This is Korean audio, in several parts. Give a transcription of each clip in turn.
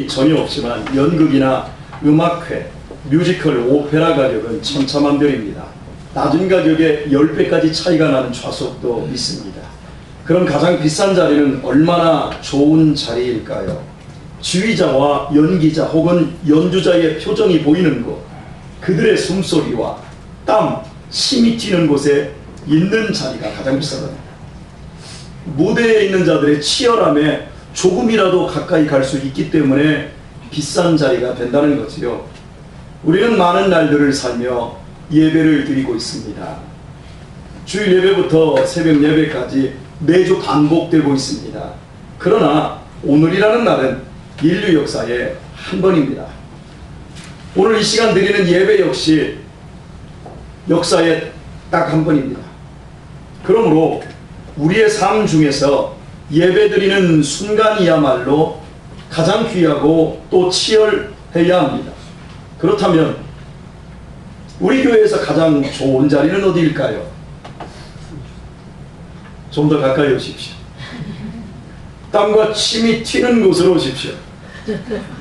전혀 없지만 연극이나 음악회, 뮤지컬, 오페라 가격은 천차만별입니다. 낮은 가격에 10배까지 차이가 나는 좌석도 있습니다. 그럼 가장 비싼 자리는 얼마나 좋은 자리일까요? 지휘자와 연기자 혹은 연주자의 표정이 보이는 곳, 그들의 숨소리와 땀, 침이 튀는 곳에 있는 자리가 가장 비싸답니다. 무대에 있는 자들의 치열함에 조금이라도 가까이 갈 수 있기 때문에 비싼 자리가 된다는 거지요. 우리는 많은 날들을 살며 예배를 드리고 있습니다. 주일 예배부터 새벽 예배까지 매주 반복되고 있습니다. 그러나 오늘이라는 날은 인류 역사에 한 번입니다. 오늘 이 시간 드리는 예배 역시 역사에 딱 한 번입니다. 그러므로 우리의 삶 중에서 예배드리는 순간이야말로 가장 귀하고 또 치열해야 합니다. 그렇다면 우리 교회에서 가장 좋은 자리는 어디일까요? 좀 더 가까이 오십시오. 땀과 침이 튀는 곳으로 오십시오.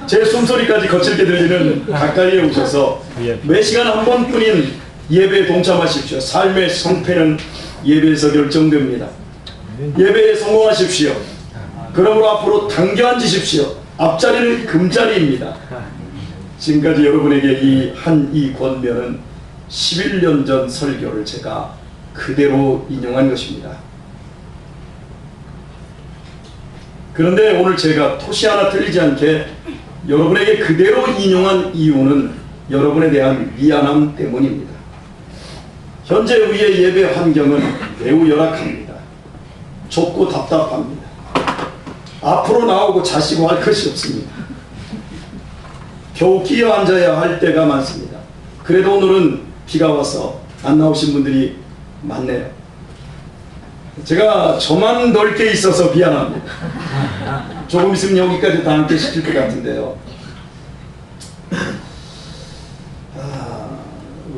제 숨소리까지 거칠게 들리는 가까이에 오셔서 매 시간 한 번뿐인 예배에 동참하십시오. 삶의 성패는 예배에서 결정됩니다. 예배에 성공하십시오. 그러므로 앞으로 당겨 앉으십시오. 앞자리는 금자리입니다. 지금까지 여러분에게 이 권면은 11년 전 설교를 제가 그대로 인용한 것입니다. 그런데 오늘 제가 토시 하나 틀리지 않게 여러분에게 그대로 인용한 이유는 여러분에 대한 미안함 때문입니다. 현재 우리의 예배 환경은 매우 열악합니다. 좁고 답답합니다. 앞으로 나오고 자시고 할 것이 없습니다. 겨우 끼어 앉아야 할 때가 많습니다. 그래도 오늘은 비가 와서 안 나오신 분들이 많네요. 제가 저만 넓게 있어서 미안합니다. 조금 있으면 여기까지 다 함께 시킬 것 같은데요.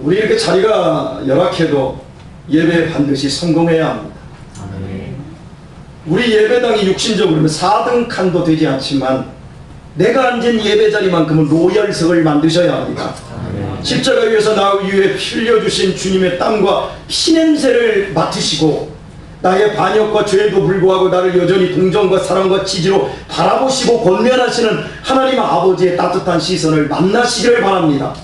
우리 이렇게 자리가 열악해도 예배 반드시 성공해야 합니다. 우리 예배당이 육신적으로는 4등 칸도 되지 않지만 내가 앉은 예배 자리만큼은 로열석을 만드셔야 합니다. 십자가 위에서 나 위에 피 흘려주신 주님의 땀과 피냄새를 맡으시고 나의 반역과 죄에도 불구하고 나를 여전히 동정과 사랑과 지지로 바라보시고 권면하시는 하나님 아버지의 따뜻한 시선을 만나시기를 바랍니다.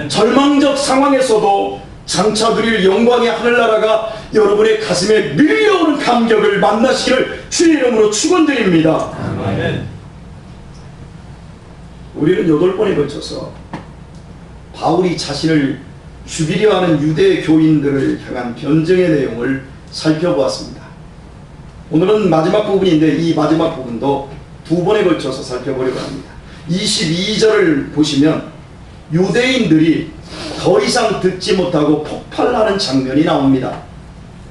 절망적 상황에서도 장차 누릴 영광의 하늘나라가 여러분의 가슴에 밀려오는 감격을 만나시기를 주의 이름으로 축원드립니다. 우리는 8번에 걸쳐서 바울이 자신을 죽이려 하는 유대 교인들을 향한 변증의 내용을 살펴보았습니다. 오늘은 마지막 부분인데 이 마지막 부분도 2번에 걸쳐서 살펴보려고 합니다. 22절을 보시면 유대인들이 더 이상 듣지 못하고 폭발하는 장면이 나옵니다.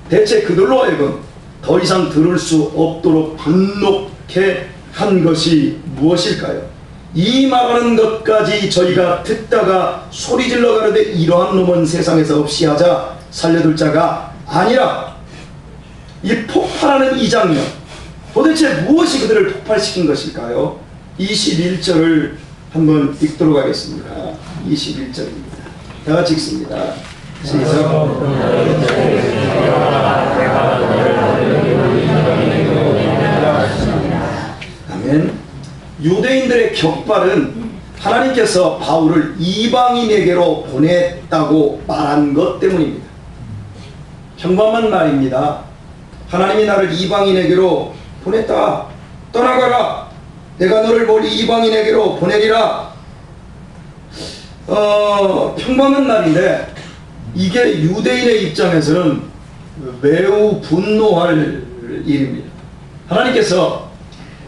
대체 그들로 하여금 더 이상 들을 수 없도록 분노케 한 것이 무엇일까요? 이 말하는 것까지 저희가 듣다가 소리질러 가로되 이러한 놈은 세상에서 없이 하자 살려둘 자가 아니라. 이 폭발하는 이 장면, 도대체 무엇이 그들을 폭발시킨 것일까요? 21절을 한번 읽도록 하겠습니다. 21절입니다. 다 같이 읽습니다. 시작. 아멘. 유대인들의 격발은 하나님께서 바울을 이방인에게로 보냈다고 말한 것 때문입니다. 평범한 말입니다. 하나님이 나를 이방인에게로 보냈다. 떠나가라. 내가 너를 멀리 이방인에게로 보내리라. 평범한 말인데 이게 유대인의 입장에서는 매우 분노할 일입니다. 하나님께서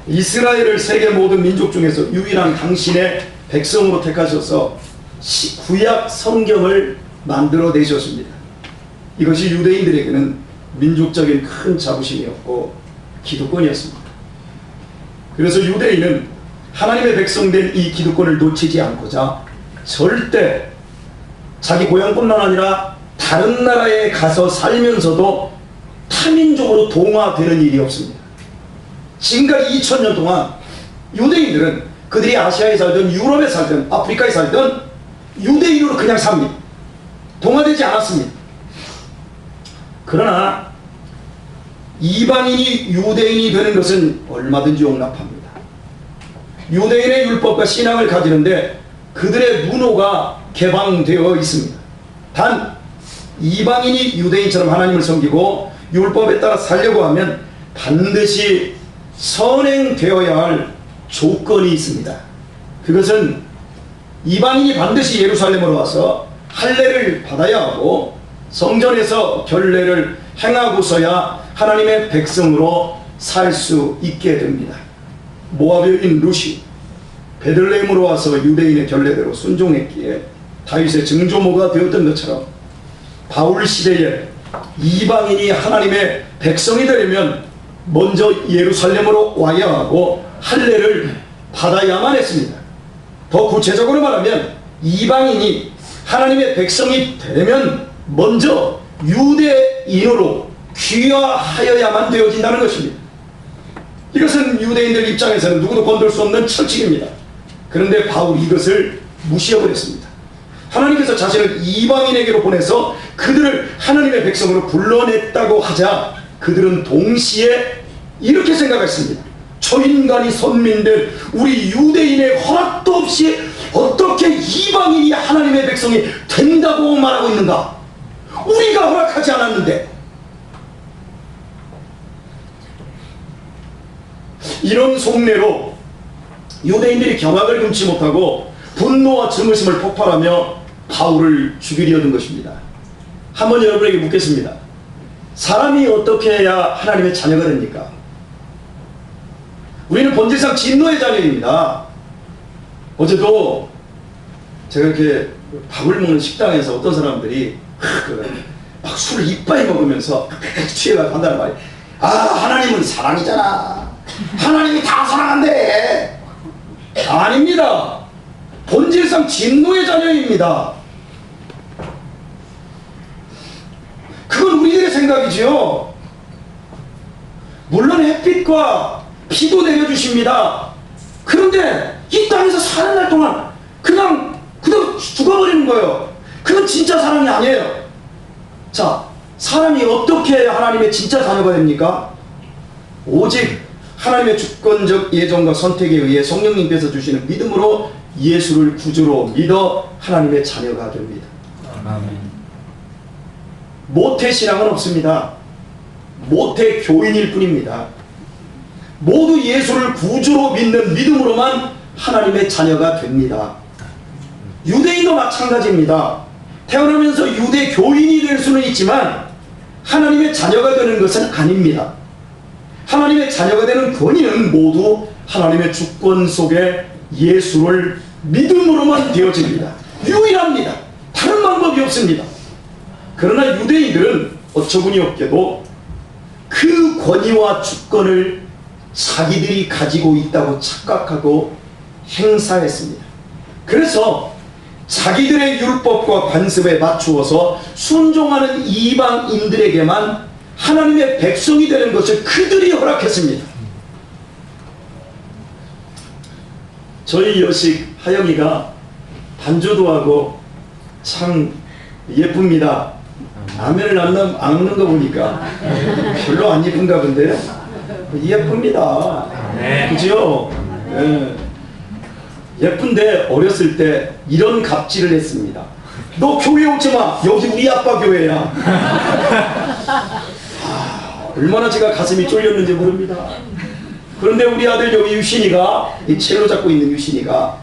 이스라엘을 세계 모든 민족 중에서 유일한 당신의 백성으로 택하셔서 구약 성경을 만들어내셨습니다. 이것이 유대인들에게는 민족적인 큰 자부심이었고 기득권이었습니다. 그래서 유대인은 하나님의 백성된 이 기득권을 놓치지 않고자 절대 자기 고향뿐만 아니라 다른 나라에 가서 살면서도 타민족으로 동화되는 일이 없습니다. 지금까지 2000년 동안 유대인들은 그들이 아시아에 살든 유럽에 살든 아프리카에 살든 유대인으로 그냥 삽니다. 동화되지 않았습니다. 그러나 이방인이 유대인이 되는 것은 얼마든지 용납합니다. 유대인의 율법과 신앙을 가지는데 그들의 문호가 개방되어 있습니다. 단 이방인이 유대인처럼 하나님을 섬기고 율법에 따라 살려고 하면 반드시 선행되어야 할 조건이 있습니다. 그것은 이방인이 반드시 예루살렘으로 와서 할례를 받아야 하고 성전에서 결례를 행하고서야 하나님의 백성으로 살 수 있게 됩니다. 모압 여인 루시 베들레헴으로 와서 유대인의 결례대로 순종했기에 다윗의 증조모가 되었던 것처럼 바울 시대에 이방인이 하나님의 백성이 되려면 먼저 예루살렘으로 와야 하고 할례를 받아야만 했습니다. 더 구체적으로 말하면 이방인이 하나님의 백성이 되면 먼저 유대인으로 귀화하여야만 되어진다는 것입니다. 이것은 유대인들 입장에서는 누구도 건들 수 없는 철칙입니다. 그런데 바울이 이것을 무시해버렸습니다. 하나님께서 자신을 이방인에게로 보내서 그들을 하나님의 백성으로 불러냈다고 하자 그들은 동시에 이렇게 생각했습니다. 저 인간이 선민된 우리 유대인의 허락도 없이 어떻게 이방인이 하나님의 백성이 된다고 말하고 있는가? 우리가 허락하지 않았는데. 이런 속내로 유대인들이 경악을 금치 못하고 분노와 증오심을 폭발하며 바울을 죽이려 든 것입니다. 한번 여러분에게 묻겠습니다. 사람이 어떻게 해야 하나님의 자녀가 됩니까? 우리는 본질상 진노의 자녀입니다. 어제도 제가 이렇게 밥을 먹는 식당에서 어떤 사람들이 막 술을 이빨 먹으면서 취해가지고 한다는 말이, 아, 하나님은 사랑이잖아. 하나님이 다 사랑한대. 아닙니다. 본질상 진노의 자녀입니다. 그건 우리들의 생각이지요. 물론 햇빛과 비도 내려주십니다. 그런데 이 땅에서 사는 날 동안 그냥 죽어버리는 거예요. 그건 진짜 사랑이 아니에요. 자, 사람이 어떻게 해야 하나님의 진짜 자녀가 됩니까? 오직 하나님의 주권적 예정과 선택에 의해 성령님께서 주시는 믿음으로 예수를 구주로 믿어 하나님의 자녀가 됩니다. 아멘. 모태신앙은 없습니다. 모태교인일 뿐입니다. 모두 예수를 구주로 믿는 믿음으로만 하나님의 자녀가 됩니다. 유대인도 마찬가지입니다. 태어나면서 유대교인이 될 수는 있지만 하나님의 자녀가 되는 것은 아닙니다. 하나님의 자녀가 되는 권위는 모두 하나님의 주권 속에 예수를 믿음으로만 되어집니다. 유일합니다. 다른 방법이 없습니다. 그러나 유대인들은 어처구니 없게도 그 권위와 주권을 자기들이 가지고 있다고 착각하고 행사했습니다. 그래서 자기들의 율법과 관습에 맞추어서 순종하는 이방인들에게만 하나님의 백성이 되는 것을 그들이 허락했습니다. 저희 여식 하영이가 반주도 하고 참 예쁩니다. 아멘을 안 넣는 거 보니까 별로 안 예쁜가 본데 예쁩니다. 그죠? 네. 예쁜데 어렸을 때 이런 갑질을 했습니다. 너 교회 오지 마. 여기 우리 아빠 교회야. 얼마나 제가 가슴이 쫄렸는지 모릅니다. 그런데 우리 아들 여기 유신이가, 이 첼로 잡고 있는 유신이가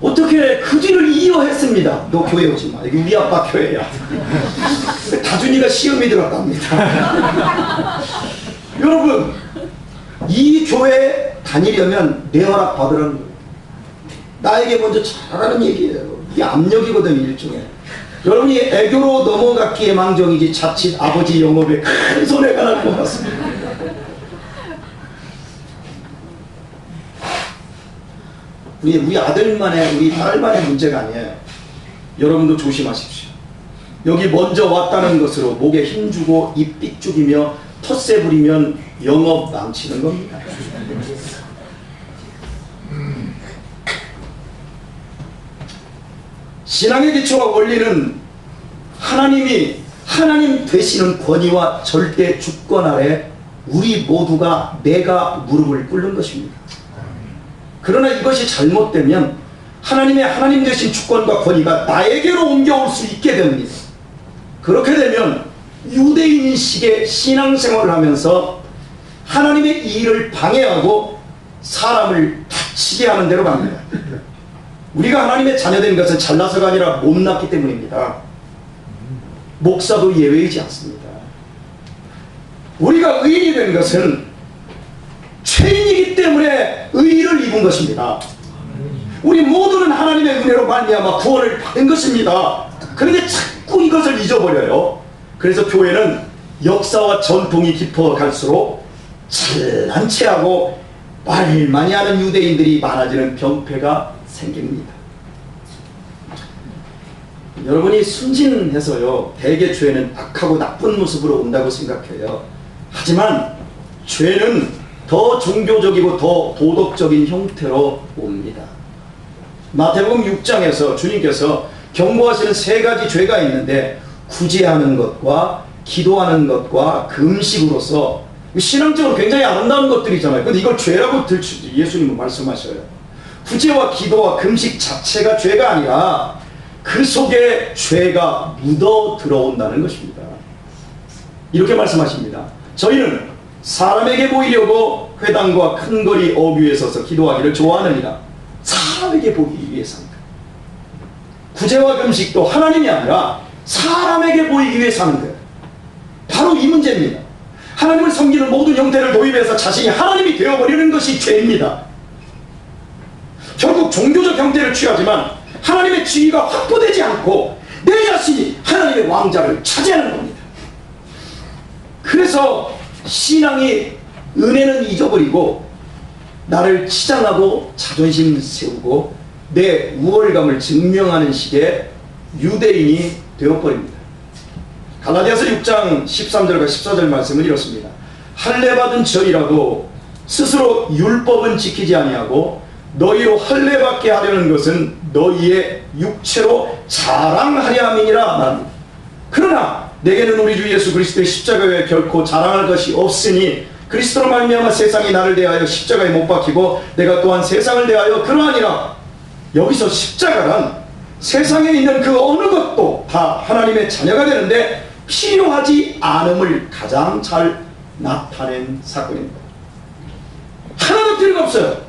어떻게 그 뒤를 이어했습니다. 너 교회 오지 마. 여기 우리 아빠 교회야. 다준이가 시험이 들어갑니다. 여러분, 이 교회에 다니려면 내 허락 받으라는 거예요. 나에게 먼저 잘하라는 얘기예요. 이게 압력이거든요, 일종의. 여러분이 애교로 넘어갔기에 망정이지 자칫 아버지 영업에 큰 손해가 날 것 같습니다. 우리 아들만의, 우리 딸만의 문제가 아니에요. 여러분도 조심하십시오. 여기 먼저 왔다는 것으로 목에 힘주고 입 삑죽이며 텃세 부리면 영업 망치는 겁니다. 신앙의 기초와 원리는 하나님 되시는 권위와 절대 주권 아래 우리 모두가 내가 무릎을 꿇는 것입니다. 그러나 이것이 잘못되면 하나님의 하나님 되신 주권과 권위가 나에게로 옮겨올 수 있게 됩니다. 그렇게 되면 유대인식의 신앙생활을 하면서 하나님의 일을 방해하고 사람을 다치게 하는 대로 갑니다. 우리가 하나님의 자녀된 것은 잘나서가 아니라 못났기 때문입니다. 목사도 예외이지 않습니다. 우리가 의인이 된 것은 죄인이기 때문에 의의를 입은 것입니다. 우리 모두는 하나님의 은혜로 말미암아 구원을 받은 것입니다. 그런데 자꾸 이것을 잊어버려요. 그래서 교회는 역사와 전통이 깊어갈수록 잘난 체하고 말 많이 하는 유대인들이 많아지는 병폐가 생깁니다. 여러분이 순진해서요, 대개 죄는 악하고 나쁜 모습으로 온다고 생각해요. 하지만 죄는 더 종교적이고 더 도덕적인 형태로 옵니다. 마태복음 6장에서 주님께서 경고하시는 세 가지 죄가 있는데, 구제하는 것과 기도하는 것과 금식으로서 신앙적으로 굉장히 아름다운 것들이잖아요. 근데 이걸 죄라고 예수님은 말씀하셔요. 구제와 기도와 금식 자체가 죄가 아니라 그 속에 죄가 묻어 들어온다는 것입니다. 이렇게 말씀하십니다. 저희는 사람에게 보이려고 회당과 큰 거리 어귀에 서서 기도하기를 좋아하느니라. 사람에게 보이기 위해서입니다. 구제와 금식도 하나님이 아니라 사람에게 보이기 위해 사는 거예요. 바로 이 문제입니다. 하나님을 섬기는 모든 형태를 도입해서 자신이 하나님이 되어버리는 것이 죄입니다. 결국 종교적 형태를 취하지만 하나님의 지위가 확보되지 않고 내 자신이 하나님의 왕자를 차지하는 겁니다. 그래서 신앙이, 은혜는 잊어버리고 나를 치장하고 자존심 세우고 내 우월감을 증명하는 식의 유대인이 되어버립니다. 갈라디아서 6장 13절과 14절 말씀은 이렇습니다. 할례받은 저희라도 스스로 율법은 지키지 아니하고 너희로 할례받게 하려는 것은 너희의 육체로 자랑하려 함이니라 말합니다. 그러나 내게는 우리 주 예수 그리스도의 십자가 외에 결코 자랑할 것이 없으니 그리스도로 말미암아 세상이 나를 대하여 십자가에 못 박히고 내가 또한 세상을 대하여 그러하니라. 여기서 십자가란 세상에 있는 그 어느 것도 다 하나님의 자녀가 되는데 필요하지 않음을 가장 잘 나타낸 사건입니다. 하나도 필요가 없어요.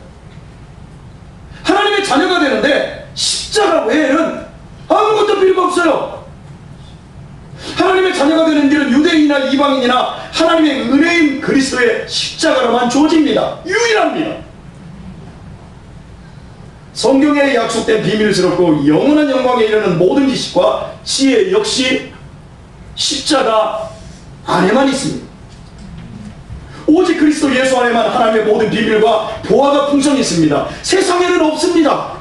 하나님의 자녀가 되는데 십자가 외에는 아무것도 필요가 없어요. 하나님의 자녀가 되는 길은 유대인이나 이방인이나 하나님의 은혜인 그리스도의 십자가로만 주어집니다. 유일합니다. 성경에 약속된 비밀스럽고 영원한 영광에 이르는 모든 지식과 지혜 역시 십자가 안에만 있습니다. 오직 그리스도 예수 안에만 하나님의 모든 비밀과 보화가 풍성히 있습니다. 세상에는 없습니다.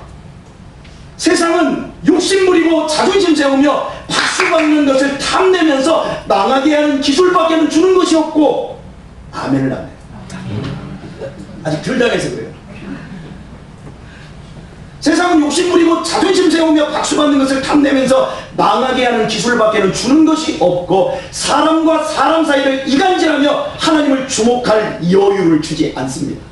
세상은 욕심부리고 자존심 세우며 박수받는 것을 탐내면서 망하게 하는 기술밖에는 주는 것이 없고, 아멘을 안 해요. 아직 덜 당해서 그래요. 세상은 욕심부리고 자존심 세우며 박수받는 것을 탐내면서 망하게 하는 기술밖에는 주는 것이 없고, 사람과 사람 사이를 이간질하며 하나님을 주목할 여유를 주지 않습니다.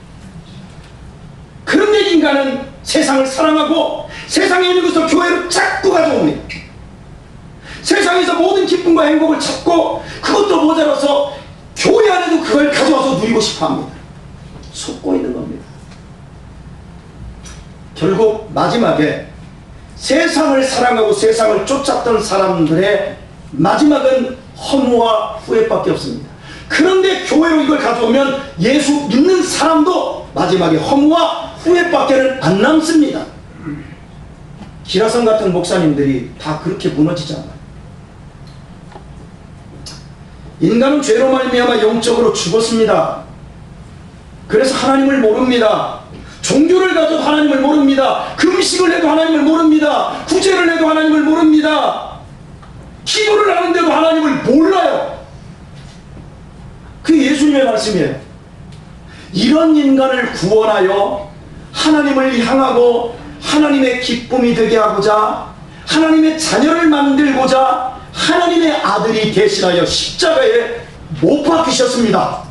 그런데 인간은 세상을 사랑하고 세상에 있는 것을 교회로 자꾸 가져옵니다. 세상에서 모든 기쁨과 행복을 찾고 그것도 모자라서 교회 안에도 그걸 가져와서 누리고 싶어합니다. 속고 있는 겁니다. 결국 마지막에 세상을 사랑하고 세상을 쫓았던 사람들의 마지막은 허무와 후회밖에 없습니다. 그런데 교회로 이걸 가져오면 예수 믿는 사람도 마지막에 허무와 후회밖에는 안 남습니다. 기라성 같은 목사님들이 다 그렇게 무너지잖아요. 인간은 죄로 말미암아 영적으로 죽었습니다. 그래서 하나님을 모릅니다. 종교를 가져도 하나님을 모릅니다. 금식을 해도 하나님을 모릅니다. 구제를 해도 하나님을 모릅니다. 기도를 하는데도 하나님을 몰라요. 그게 예수님의 말씀이에요. 이런 인간을 구원하여 하나님을 향하고 하나님의 기쁨이 되게 하고자 하나님의 자녀를 만들고자 하나님의 아들이 대신하여 십자가에 못 박히셨습니다.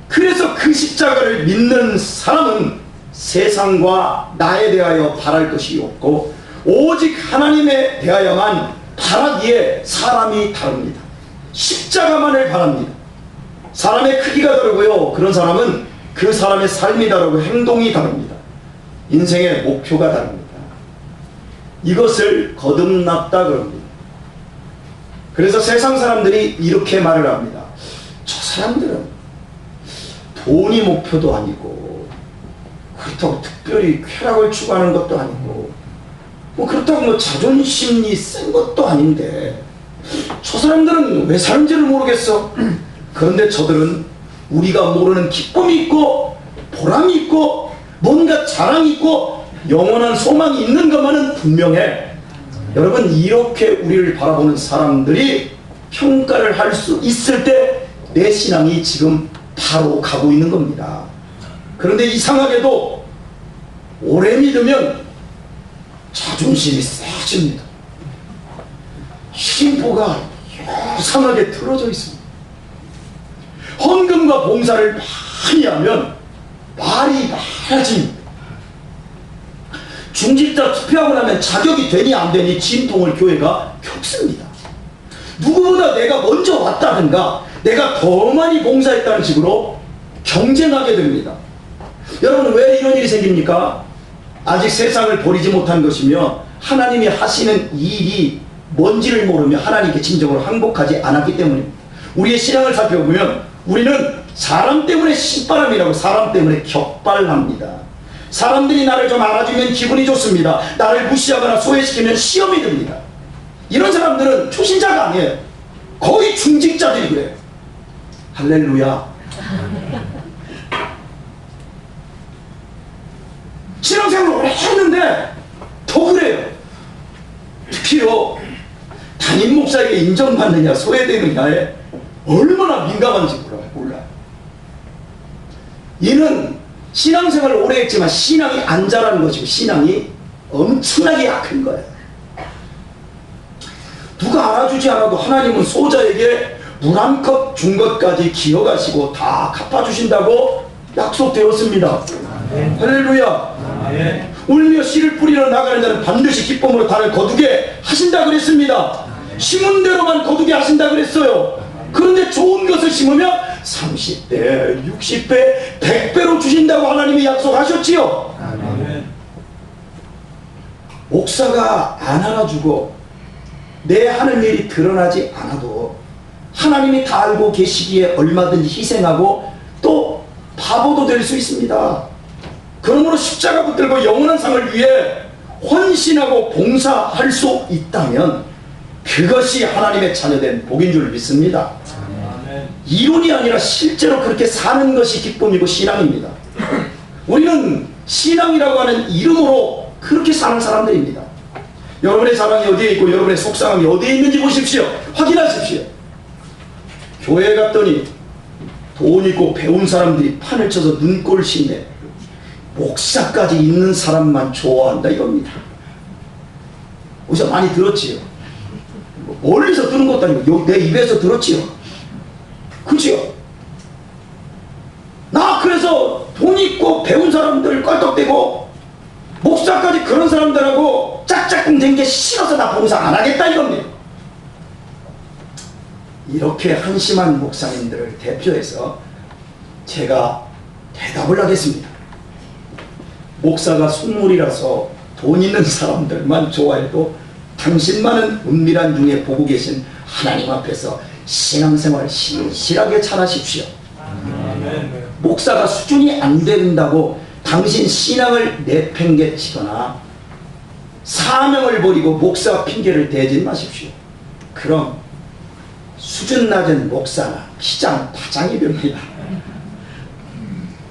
그래서 그 십자가를 믿는 사람은 세상과 나에 대하여 바랄 것이 없고 오직 하나님에 대하여만 바라기에 사람이 다릅니다. 십자가만을 바랍니다. 사람의 크기가 다르고요, 그런 사람은 그 사람의 삶이 다르고 행동이 다릅니다. 인생의 목표가 다릅니다. 이것을 거듭났다 그럽니다. 그래서 세상 사람들이 이렇게 말을 합니다. 저 사람들은 돈이 목표도 아니고 그렇다고 특별히 쾌락을 추구하는 것도 아니고 뭐 그렇다고 뭐 자존심이 센 것도 아닌데 저 사람들은 왜 사는지를 모르겠어. 그런데 저들은 우리가 모르는 기쁨이 있고 보람이 있고 뭔가 자랑이 있고 영원한 소망이 있는 것만은 분명해. 여러분, 이렇게 우리를 바라보는 사람들이 평가를 할 수 있을 때 내 신앙이 지금 바로 가고 있는 겁니다. 그런데 이상하게도 오래 믿으면 자존심이 세집니다. 심보가 이상하게 틀어져 있습니다. 헌금과 봉사를 많이 하면 말이 많아집니다. 중직자 투표하고 나면 자격이 되니 안 되니 진통을 교회가 겪습니다. 누구보다 내가 먼저 왔다든가 내가 더 많이 봉사했다는 식으로 경쟁하게 됩니다. 여러분, 왜 이런 일이 생깁니까? 아직 세상을 버리지 못한 것이며 하나님이 하시는 일이 뭔지를 모르며 하나님께 진정으로 항복하지 않았기 때문입니다. 우리의 신앙을 살펴보면 우리는 사람 때문에 신바람이라고 사람 때문에 격발합니다. 사람들이 나를 좀 알아주면 기분이 좋습니다. 나를 무시하거나 소외시키면 시험이 듭니다. 이런 사람들은 초신자가 아니에요. 거의 중직자들이 그래요. 할렐루야. 신앙생활을 오래 했는데 더 그래요. 특히요, 담임 목사에게 인정받느냐 소외되느냐에 얼마나 민감한지 몰라요. 이는 신앙생활을 오래 했지만 신앙이 안 자라는 것이고 신앙이 엄청나게 약한 거예요. 누가 알아주지 않아도 하나님은 소자에게 물 한 컵 준 것까지 기억하시고 다 갚아주신다고 약속되었습니다. 할렐루야. 울며 씨를 뿌리러 나가는 자는 반드시 기쁨으로 달을 거두게 하신다 그랬습니다. 심은 대로만 거두게 하신다 그랬어요. 그런데 좋은 것을 심으면 30배, 60배, 100배로 주신다고 하나님이 약속하셨지요. 목사가 안 알아주고 내 하는 일이 드러나지 않아도 하나님이 다 알고 계시기에 얼마든지 희생하고 또 바보도 될 수 있습니다. 그러므로 십자가 붙들고 영원한 상을 위해 헌신하고 봉사할 수 있다면 그것이 하나님의 자녀된 복인 줄 믿습니다. 이론이 아니라 실제로 그렇게 사는 것이 기쁨이고 신앙입니다. 우리는 신앙이라고 하는 이름으로 그렇게 사는 사람들입니다. 여러분의 자랑이 어디에 있고 여러분의 속상함이 어디에 있는지 보십시오. 확인하십시오. 교회 갔더니 돈 있고 배운 사람들이 판을 쳐서 눈꼴시네. 목사까지 있는 사람만 좋아한다 이겁니다. 어디서 많이 들었지요? 멀리서 들은 것도 아니고 내 입에서 들었지요. 그치요? 나 그래서 돈 있고 배운 사람들 껄떡대고 목사까지 그런 사람들하고 짝짝꿍 된 게 싫어서 나 봉사 안 하겠다 이겁니다. 이렇게 한심한 목사님들을 대표해서 제가 대답을 하겠습니다. 목사가 속물이라서 돈 있는 사람들만 좋아해도 당신만은 은밀한 중에 보고 계신 하나님 앞에서 신앙생활을 신실하게 잘하십시오. 목사가 수준이 안 된다고 당신 신앙을 내팽개치거나 사명을 버리고 목사 핑계를 대지 마십시오. 그럼 수준 낮은 목사나 피장, 파장이 됩니다.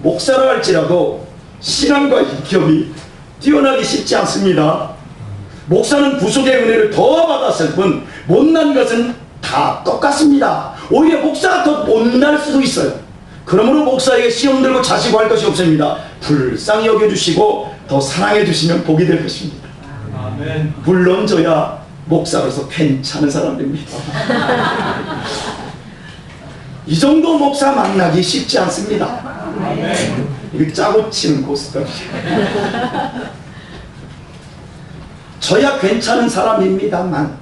목사라 할지라도 신앙과 인격이 뛰어나기 쉽지 않습니다. 목사는 구속의 은혜를 더 받았을 뿐 못난 것은 다 똑같습니다. 오히려 목사가 더 못날 수도 있어요. 그러므로 목사에게 시험 들고 자시고 할 것이 없습니다. 불쌍히 여겨주시고 더 사랑해 주시면 복이 될 것입니다. 물론 저야 목사로서 괜찮은 사람입니다. 이 정도 목사 만나기 쉽지 않습니다. 이거 짜고 치는 고스톱. 저야 괜찮은 사람입니다만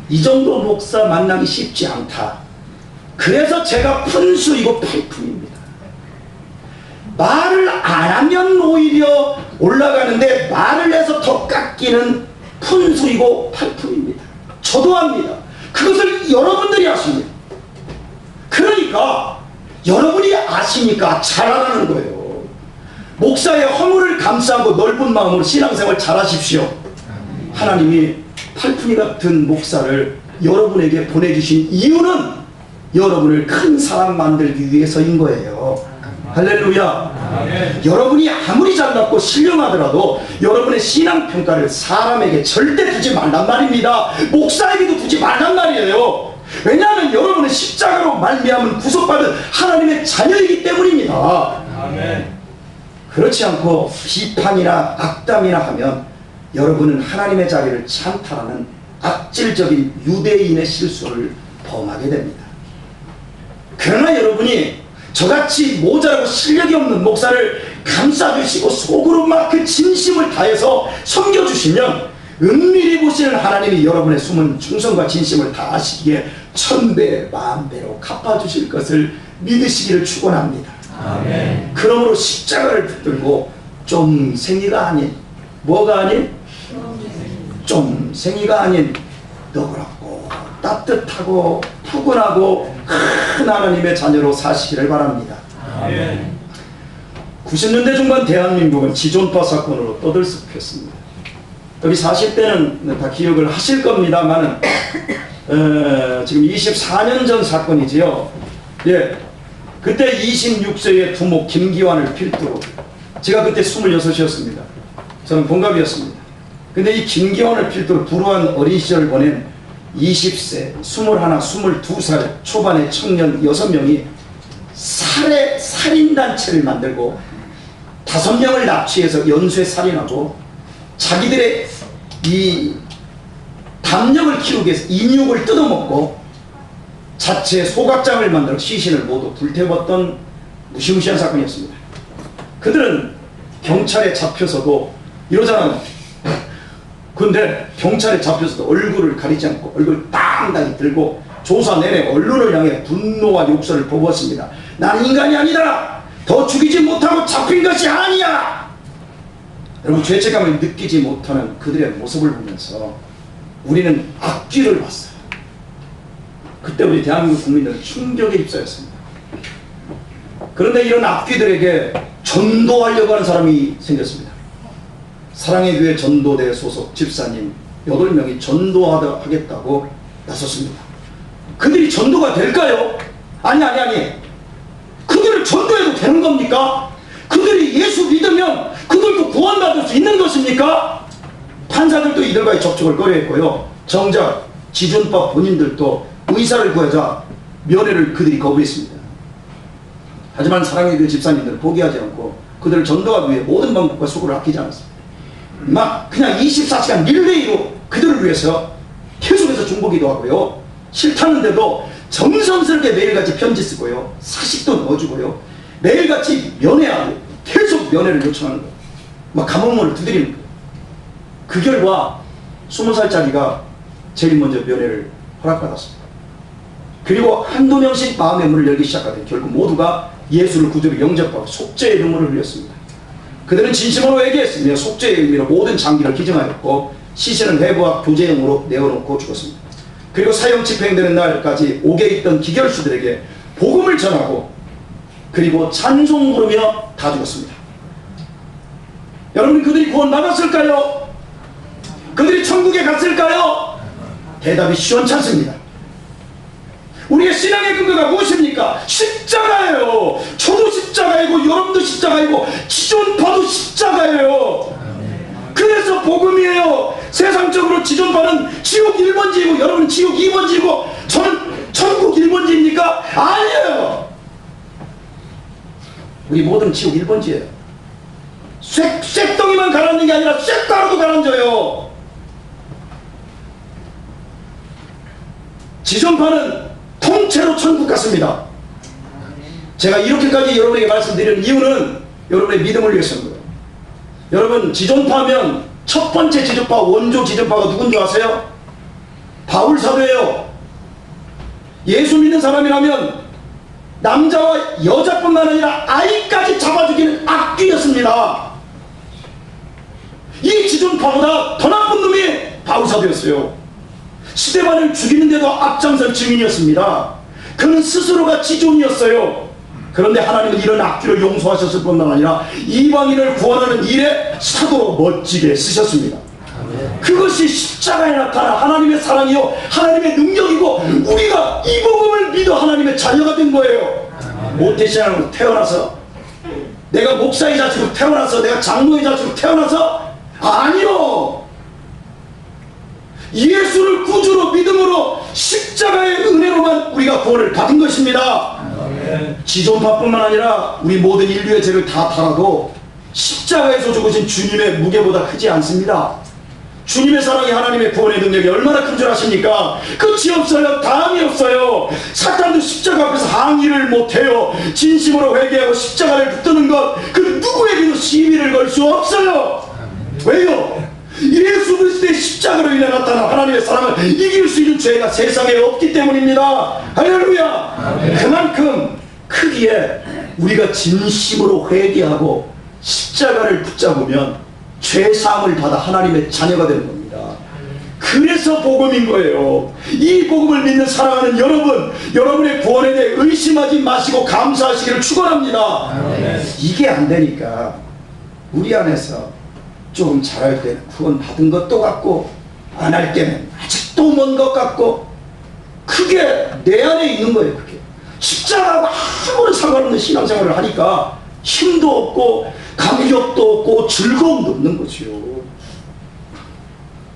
이 정도 목사 만나기 쉽지 않다. 그래서 제가 푼수이고 팔품입니다. 말을 안 하면 오히려 올라가는데 말을 해서 더 깎이는 푼수이고 팔품입니다. 저도 합니다. 그것을 여러분들이 아십니다. 그러니까 여러분이 아시니까 잘하라는 거예요. 목사의 허물을 감싸고 넓은 마음으로 신앙생활 잘하십시오. 하나님이 팔푼이 같은 목사를 여러분에게 보내주신 이유는 여러분을 큰 사람 만들기 위해서인 거예요. 할렐루야. 여러분이 아무리 잘났고 신령하더라도 여러분의 신앙평가를 사람에게 절대 두지 말란 말입니다. 목사에게도 두지 말란 말이에요. 왜냐하면 여러분은 십자가로 말미암은 구속받은 하나님의 자녀이기 때문입니다. 그렇지 않고 비판이나 악담이나 하면 여러분은 하나님의 자리를 찬탈하는 악질적인 유대인의 실수를 범하게 됩니다. 그러나 여러분이 저같이 모자라고 실력이 없는 목사를 감싸주시고 속으로 막 그 진심을 다해서 섬겨주시면 은밀히 보시는 하나님이 여러분의 숨은 충성과 진심을 다하시기에 천배 만배로 갚아주실 것을 믿으시기를 축원합니다. 아멘. 그러므로 십자가를 붙들고 좀 생이가 아닌 뭐가 아닌 좀 생이가 아닌 너그럽고 따뜻하고 푸근하고 큰 하나님의 자녀로 사시기를 바랍니다. 아멘. 90년대 중반 대한민국은 지존파 사건으로 떠들썩했습니다. 여기 40대는 다 기억을 하실 겁니다만 지금 24년 전 사건이지요. 예, 그때 26세의 두목 김기환을 필두로 제가 그때 26이었습니다. 저는 동갑이었습니다. 근데 이 김기환을 필두로 불우한 어린 시절을 보낸 20세, 21, 22살 초반의 청년 6명이 살인단체를 만들고 5명을 납치해서 연쇄 살인하고 자기들의 이 담력을 키우기 위해서 인육을 뜯어먹고 자체 소각장을 만들어 시신을 모두 불태웠던 무시무시한 사건이었습니다. 그들은 경찰에 잡혀서도 이러잖아요. 근데 경찰에 잡혀서도 얼굴을 가리지 않고 얼굴 땅땅히 들고 조사 내내 언론을 향해 분노와 욕설을 퍼부었습니다. 난 인간이 아니다. 더 죽이지 못하고 잡힌 것이 아니야. 여러분, 죄책감을 느끼지 못하는 그들의 모습을 보면서 우리는 앞뒤를 봤어요. 그때 우리 대한민국 국민들은 충격에 휩싸였습니다. 그런데 이런 앞뒤들에게 전도하려고 하는 사람이 생겼습니다. 사랑의 교회 전도대 소속 집사님 8명이 전도하겠다고 나섰습니다. 그들이 전도가 될까요? 아니. 그들을 전도해도 되는 겁니까? 그들이 예수 믿으면 그들도 구원받을 수 있는 것입니까? 판사들도 이들과의 접촉을 꺼려했고요. 정작 지존파 본인들도 의사를 구하자 면회를 그들이 거부했습니다. 하지만 사랑의 교회 집사님들은 포기하지 않고 그들을 전도하기 위해 모든 방법과 수고를 아끼지 않았습니다. 막 그냥 24시간 릴레이로 그들을 위해서 계속해서 중보기도 하고요. 싫다는데도 정성스럽게 매일같이 편지 쓰고요. 사식도 넣어주고요. 매일같이 면회하고 계속 면회를 요청하는 거예요. 막 감옥문을 두드리는 거예요. 그 결과 20살짜리가 제일 먼저 면회를 허락받았습니다. 그리고 한두 명씩 마음의 문을 열기 시작하더니 결국 모두가 예수를 구주로 영접하고 속죄의 눈물을 흘렸습니다. 그들은 진심으로 회개했으며 속죄의 의미로 모든 장기를 기증하였고 시신은 해부학 교제형으로 내어놓고 죽었습니다. 그리고 사형 집행되는 날까지 옥에 있던 기결수들에게 복음을 전하고 그리고 찬송 부르며 다 죽었습니다. 여러분, 그들이 구원받았을까요? 그들이 천국에 갔을까요? 대답이 시원치 않습니다. 우리의 신앙의 근거가 무엇입니까? 십자가예요. 저도 십자가이고 여러분도 십자가이고 지존파도 십자가예요. 그래서 복음이에요. 세상적으로 지존파는 지옥 1번지이고 여러분은 지옥 2번지이고 저는 천국 1번지입니까? 아니에요. 우리 모든 지옥 1번지예요. 쇳덩이만 가라앉는 게 아니라 쇳가루도 가라앉아요. 지존파는 통째로 천국 같습니다. 제가 이렇게까지 여러분에게 말씀드리는 이유는 여러분의 믿음을 위해서인 거예요. 여러분, 지존파면 첫 번째 지존파, 원조 지존파가 누군지 아세요? 바울 사도예요. 예수 믿는 사람이라면 남자와 여자뿐만 아니라 아이까지 잡아 죽이는 악귀였습니다. 이 지존파보다 더 나쁜 놈이 바울 사도였어요. 스데반을 죽이는데도 앞장선 증인이었습니다. 그는 스스로가 지존이었어요. 그런데 하나님은 이런 악귀를 용서하셨을 뿐만 아니라 이방인을 구원하는 일에 사도로 멋지게 쓰셨습니다. 그것이 십자가에 나타난 하나님의 사랑이요 하나님의 능력이고 우리가 이 복음을 믿어 하나님의 자녀가 된 거예요. 모태신앙으로 태어나서, 내가 목사의 자식으로 태어나서, 내가 장로의 자식으로 태어나서, 아니요, 예수를 구주로 믿음으로 십자가의 은혜로만 우리가 구원을 받은 것입니다. 지존파뿐만 아니라 우리 모든 인류의 죄를 다 달아도 십자가에서 죽으신 주님의 무게보다 크지 않습니다. 주님의 사랑이 하나님의 구원의 능력이 얼마나 큰 줄 아십니까? 끝이 없어요. 다음이 없어요. 사탄도 십자가 앞에서 항의를 못해요. 진심으로 회개하고 십자가를 붙드는 것, 그 누구에게도 시비를 걸 수 없어요. 왜요? 예수 그리스도의 십자가로 인해 나타난 하나님의 사랑을 이길 수 있는 죄가 세상에 없기 때문입니다. 할렐루야. 그만큼 크기에 우리가 진심으로 회개하고 십자가를 붙잡으면 죄사함을 받아 하나님의 자녀가 되는 겁니다. 그래서 복음인 거예요. 이 복음을 믿는 사랑하는 여러분, 여러분의 구원에 대해 의심하지 마시고 감사하시기를 축원합니다. 이게 안 되니까 우리 안에서 조금 잘할 때는 구원 받은 것도 같고 안 할 때는 아직도 먼 것 같고, 그게 내 안에 있는 거예요. 그게 십자가하고 아무런 상관없는 신앙생활을 하니까 힘도 없고 감격도 없고 즐거움도 없는 거지요.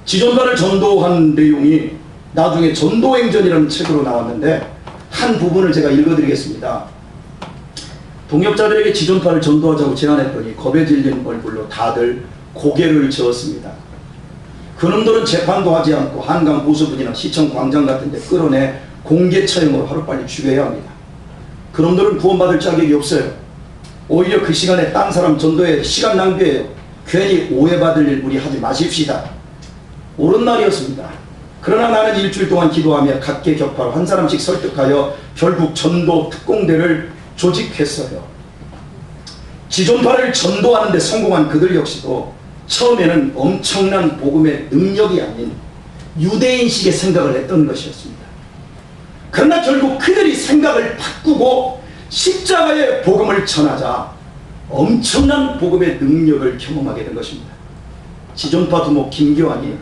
지존파를 전도한 내용이 나중에 전도행전이라는 책으로 나왔는데 한 부분을 제가 읽어드리겠습니다. 동역자들에게 지존파를 전도하자고 제안했더니 겁에 질린 얼굴로 다들 고개를 저었습니다. 그놈들은 재판도 하지 않고 한강 보수분이나 시청 광장 같은 데 끌어내 공개 처형으로 하루빨리 죽여야 합니다. 그놈들은 구원받을 자격이 없어요. 오히려 그 시간에 딴 사람 전도에 시간 낭비해요. 괜히 오해받을 일 우리 하지 마십시다. 옳은 날이었습니다. 그러나 나는 일주일 동안 기도하며 각계 격파로 한 사람씩 설득하여 결국 전도 특공대를 조직했어요. 지존파를 전도하는 데 성공한 그들 역시도 처음에는 엄청난 복음의 능력이 아닌 유대인식의 생각을 했던 것이었습니다. 그러나 결국 그들이 생각을 바꾸고 십자가의 복음을 전하자 엄청난 복음의 능력을 경험하게 된 것입니다. 지존파 두목 김교환이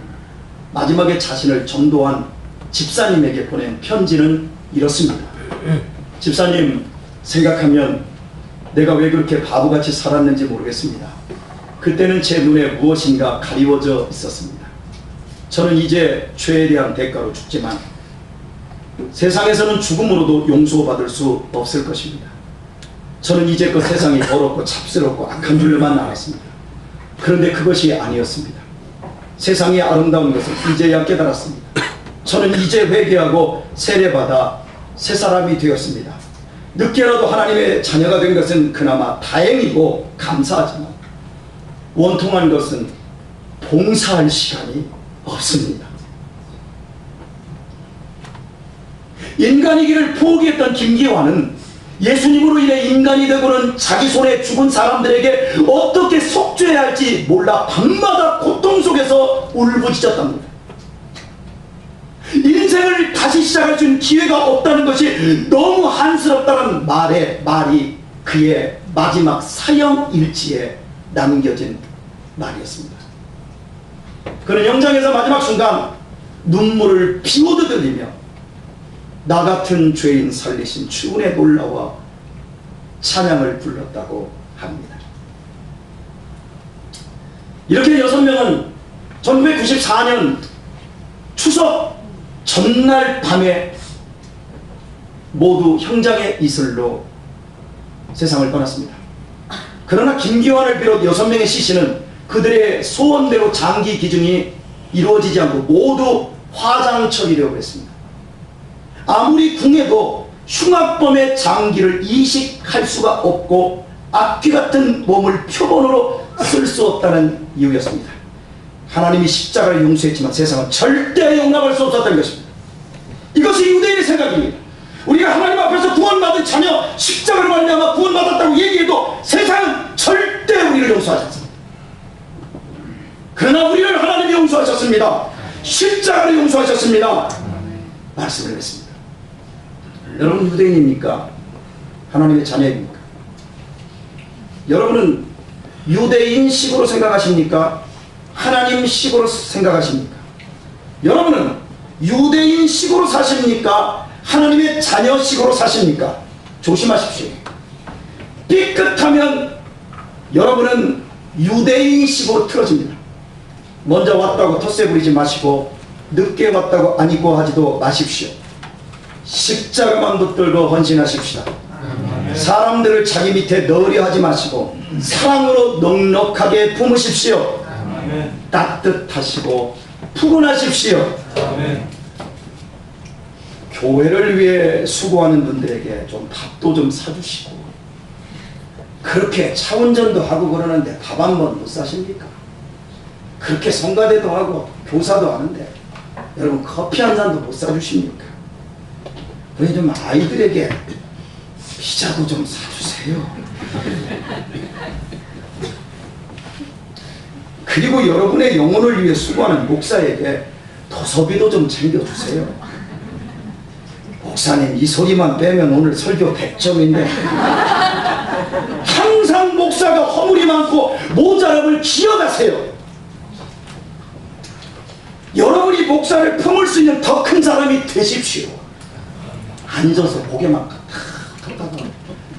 마지막에 자신을 전도한 집사님에게 보낸 편지는 이렇습니다. 집사님, 생각하면 내가 왜 그렇게 바보같이 살았는지 모르겠습니다. 그때는 제 눈에 무엇인가 가리워져 있었습니다. 저는 이제 죄에 대한 대가로 죽지만 세상에서는 죽음으로도 용서받을 수 없을 것입니다. 저는 이제껏 세상이 더럽고 잡스럽고 악한 줄만 알았습니다. 그런데 그것이 아니었습니다. 세상이 아름다운 것을 이제야 깨달았습니다. 저는 이제 회개하고 세례받아 새 사람이 되었습니다. 늦게라도 하나님의 자녀가 된 것은 그나마 다행이고 감사하지만 원통한 것은 봉사할 시간이 없습니다. 인간이기를 포기했던 김기환은 예수님으로 인해 인간이 되고는 자기 손에 죽은 사람들에게 어떻게 속죄해야 할지 몰라 밤마다 고통 속에서 울부짖었답니다. 인생을 다시 시작할 수 있는 기회가 없다는 것이 너무 한스럽다는 말이 그의 마지막 사형 일지에 남겨진 말이었습니다. 그는 영장에서 마지막 순간 눈물을 피우듯 흘리며 나 같은 죄인 살리신 주의 놀라와 찬양을 불렀다고 합니다. 이렇게 6명은 1994년 추석 전날 밤에 모두 형장의 이슬로 세상을 떠났습니다. 그러나 김기환을 비롯 6명의 시신은 그들의 소원대로 장기 기증이 이루어지지 않고 모두 화장 처리되어 버렸습니다. 아무리 궁해도 흉악범의 장기를 이식할 수가 없고 악귀 같은 몸을 표본으로 쓸 수 없다는 이유였습니다. 하나님이 십자가를 용서했지만 세상은 절대 용납할 수 없었던 것입니다. 이것이 유대인의 생각입니다. 우리가 하나님 앞에서 구원받은 자녀, 십자가를 말미암아 구원받았다고 얘기해도 세상은 절대 우리를 용서하지 않습니다. 그러나 우리를 하나님이 용서하셨습니다. 십자가를 용서하셨습니다. 말씀을 했습니다. 여러분 유대인입니까? 하나님의 자녀입니까? 여러분은 유대인식으로 생각하십니까? 하나님식으로 생각하십니까? 여러분은 유대인식으로 사십니까? 하나님의 자녀식으로 사십니까? 조심하십시오. 삐끗하면 여러분은 유대인식으로 틀어집니다. 먼저 왔다고 텃세 부리지 마시고 늦게 왔다고 안 입고 하지도 마십시오. 십자가만 붙들고 헌신하십시다. 사람들을 자기 밑에 넣으려 하지 마시고 사랑으로 넉넉하게 품으십시오. 따뜻하시고 푸근하십시오. 교회를 위해 수고하는 분들에게 좀 밥도 좀 사주시고, 그렇게 차 운전도 하고 그러는데 밥 한 번 못 사십니까? 그렇게 성가대도 하고 교사도 하는데 여러분 커피 한 잔도 못 사주십니까? 그래 좀 아이들에게 피자도 좀 사주세요. 그리고 여러분의 영혼을 위해 수고하는 목사에게 도서비도 좀 챙겨주세요. 목사님 이 소리만 빼면 오늘 설교 100점인데 항상 목사가 허물이 많고 모자람을 기억하세요. 여러분이 목사를 품을 수 있는 더 큰 사람이 되십시오. 앉아서 고개만 딱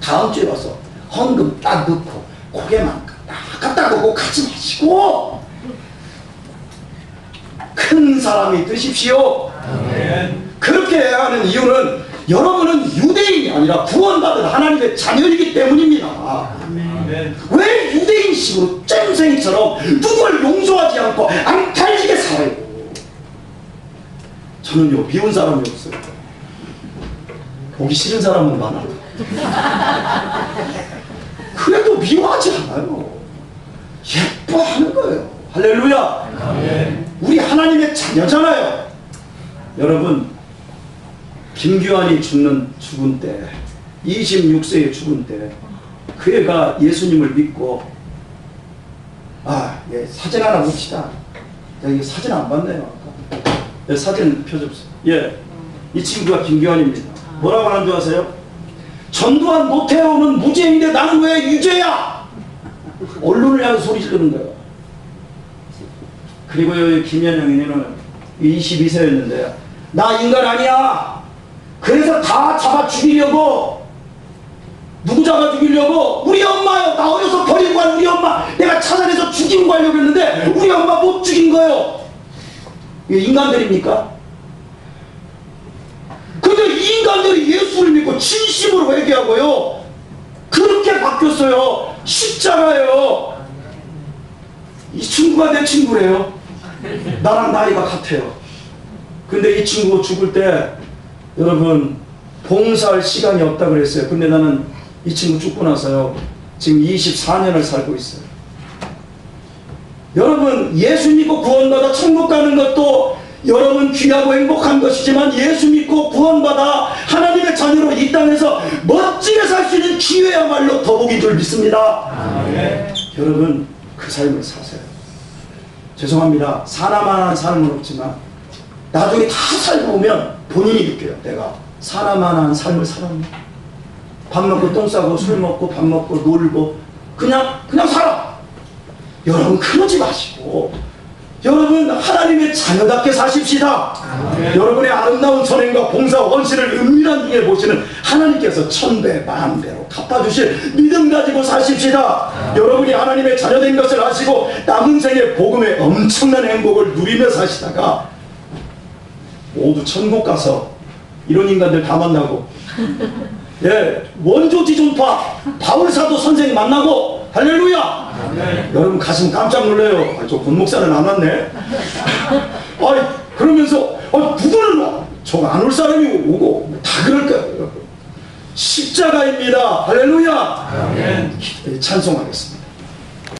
다음 주에 와서 헌금 딱 넣고 고개만 딱 갖다 놓고 가지 마시고 큰 사람이 되십시오. 그렇게 해야 하는 이유는 여러분은 유대인이 아니라 구원받은 하나님의 자녀이기 때문입니다. 왜 유대인식으로 잼생이처럼 누구를 용서하지 않고 앙탈지게 살아요? 저는요 미운 사람이 없어요. 보기 싫은 사람은 많아요. 그래도 미워하지 않아요. 예뻐하는 거예요. 할렐루야. 우리 하나님의 자녀잖아요. 여러분 김규환이 죽은 때 26세에 죽은 때 그 애가 예수님을 믿고 예, 사진 하나 봅시다. 여기 사진 안 봤네요. 네, 사진 펴줍시다. 예, 이 친구가 김규환입니다. 뭐라고 하는 줄 아세요? 전두환 노태우는 무죄인데 나는 왜 유죄야? 언론을 향해 소리 지르는 거예요. 그리고 여기 김현영이는 22세였는데 나 인간 아니야. 그래서 다 잡아 죽이려고. 누구 잡아 죽이려고? 우리 엄마요. 나 어려서 버리고 간 우리 엄마 내가 찾아내서 죽이고 가려고 했는데 우리 엄마 못 죽인 거예요. 이게 인간들입니까? 근데 이 인간들이 예수를 믿고 진심으로 회개하고요 그렇게 바뀌었어요. 십자가예요. 이 친구가 내 친구래요. 나랑 나이가 같아요. 근데 이 친구 죽을 때 여러분 봉사할 시간이 없다 그랬어요. 근데 나는 이 친구 죽고 나서요 지금 24년을 살고 있어요. 여러분 예수 믿고 구원받아 천국 가는 것도 여러분 귀하고 행복한 것이지만 예수 믿고 구원받아 하나님의 자녀로 이 땅에서 멋지게 살 수 있는 기회야말로 더복인 줄 믿습니다. 여러분 그 삶을 사세요. 죄송합니다. 사나마나한 삶은 없지만 나중에 다 살고 오면 본인이 느껴요. 내가 사나마나한 삶을 살았네. 밥 먹고 똥 싸고 술 먹고 밥 먹고 놀고 그냥 살아. 여러분 그러지 마시고 여러분 하나님의 자녀답게 사십시다. 여러분의 아름다운 선행과 봉사 원신을 은밀한 중에 보시는 하나님께서 천배 만배로 갚아주실 믿음 가지고 사십시다. 여러분이 하나님의 자녀된 것을 아시고 남은 생에 복음의 엄청난 행복을 누리며 사시다가 모두 천국 가서 이런 인간들 다 만나고 원조지존파 바울사도 선생 만나고 할렐루야. 여러분 가슴 깜짝 놀래요. 저 권목사는 안 왔네. 그러면서 누구는 종 안 올 사람이 오고 다 그럴 거예요. 십자가입니다. 할렐루야. 찬송하겠습니다.